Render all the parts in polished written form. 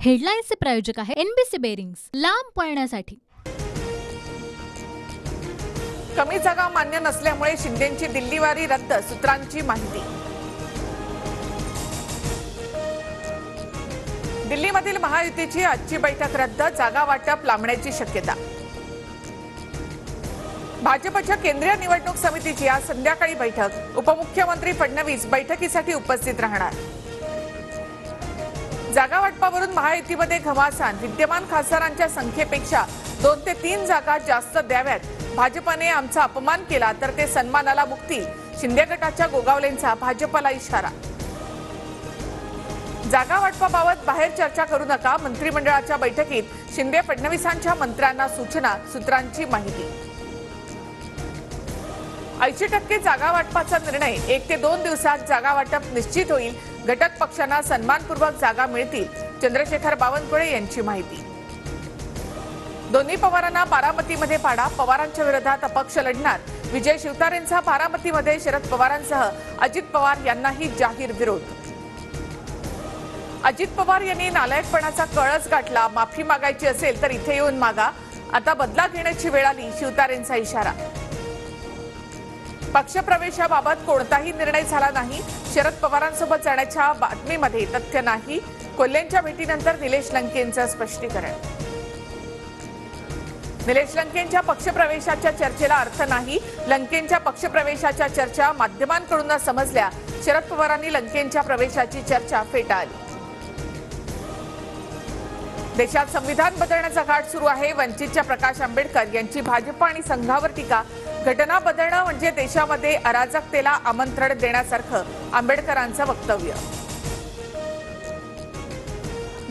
हेडलाईन्सचे प्रायोजक आहे NBC bearings, लांब पळण्यासाठी। कमी जागा मान्य नसल्यामुळे शिंदेंची दिल्लीवारी रद्द, सूत्रांची माहिती। दिल्लीमधील महायुतीची आजची बैठक रद्द, जागा वाटप लांबण्याची शक्यता। भाजपच्या केंद्रीय निवडणूक समितीची आज संध्याकाळी बैठक, उपमुख्यमंत्री फडणवीस बैठकीसाठी उपस्थित राहणार। जागा वाटपावरून महायुतीमध्ये घमासान, विद्यमान खासदारांच्या संख्येपेक्षा 2 ते 3 जागा जास्त द्याव्यात। भाजपने आमचा अपमान केला तर ते सन्मानाला मुक्तील, शिंदे गटाच्या गोगावलेंचा भाजपला इशारा। जागा वाटपाबाबत बाहेर चर्चा करू नका, मंत्रिमंडळाच्या बैठकीत शिंदे फडणवीसांच्या मंत्र्यांना सूचना, सूत्रांची माहिती। 80% जागा वाटपाचा निर्णय 1 ते 2 दिवसात जागा वाटप निश्चित होईल, घटक पक्षांना सन्मानपूर्वक जागा मिळतील, चंद्रशेखर बावनकुळे यांची माहिती। दोन्ही पवारांना बारामतीमध्ये पाडा, पवारांच्या विरोधात अपक्ष लढणार, विजय शिवतारेंचा बारामतीमध्ये शरद पवारांसह अजित पवार यांनाही जाहीर विरोध। अजित पवार यांनी नालायकपणाचा कळस गाठला, माफी मागायची असेल तर इथे येऊन मागा, आता बदला घेण्याची वेळ आली, शिवतारेंचा इशारा। पक्षप्रवेशाबाबत कोणताही निर्णय झाला नाही, शरद पवारांसोबत जाण्याच्या बातमीमध्ये तथ्य नाही, कोल्हेंच्या भेटीनंतर निलेश लंकेंचं स्पष्टीकरण। निलेश लंकेंच्या पक्षप्रवेशाच्या चर्चेला अर्थ नाही, लंकेंच्या पक्षप्रवेशाच्या चर्चा माध्यमांकडून समजल्या, शरद पवारांनी लंकेंच्या प्रवेशाची चर्चा फेटाळली। देशात संविधान बदलण्याचा घाट सुरू आहे, वंचितच्या प्रकाश आंबेडकर यांची भाजप आणि संघावर टीका, घटना बदलणं म्हणजे देशामध्ये अराजकतेला आमंत्रण देण्यासारखं, आंबेडकरांचं वक्तव्य।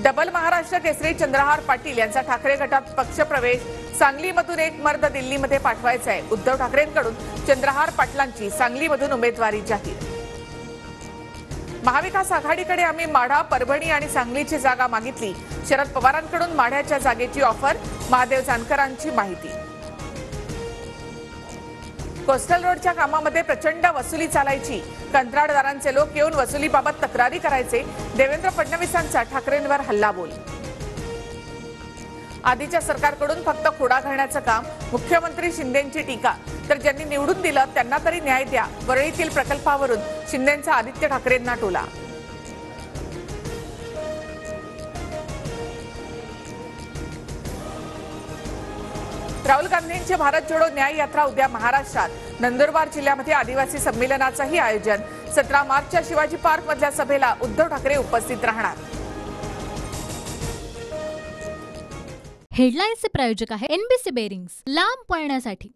डबल महाराष्ट्र केसरी चंद्रहार पाटील यांचा ठाकरे गटात पक्षप्रवेश, सांगलीमधून एक मर्द दिल्लीमध्ये पाठवायचा आहे, उद्धव ठाकरेंकडून चंद्रहार पाटलांची सांगलीमधून उमेदवारी जाहीर। महाविकास आघाडीकडे आम्ही माढा, परभणी आणि सांगलीची जागा मागितली, शरद पवारांकडून माढ्याच्या जागेची ऑफर, महादेव जानकरांची माहिती। कोस्टल रोडच्या कामामध्ये प्रचंड वसुली चालायची, कंत्राटदारांचे लोक येऊन वसुलीबाबत तक्रारी करायचे, देवेंद्र फडणवीसांचा ठाकरेंवर हल्लाबोल। आधीच्या सरकारकडून फक्त खोडा घालण्याचं काम, मुख्यमंत्री शिंदेंची टीका, तर ज्यांनी निवडून दिलं त्यांना तरी न्याय द्या, वरळीतील प्रकल्पावरून शिंदेंचा आदित्य ठाकरेंना टोला। राहुल गांधींची भारत जोडो न्याय यात्रा उद्या महाराष्ट्रात, नंदुरबार जिल्ह्यामध्ये आदिवासी संमेलनाचंही आयोजन, 17 मार्चच्या शिवाजी पार्क मधल्या सभेला उद्धव ठाकरे उपस्थित राहणार। हेडलाईन्सचे प्रायोजक आहे एनबीसी बेरिंग्स, लांब पळण्यासाठी।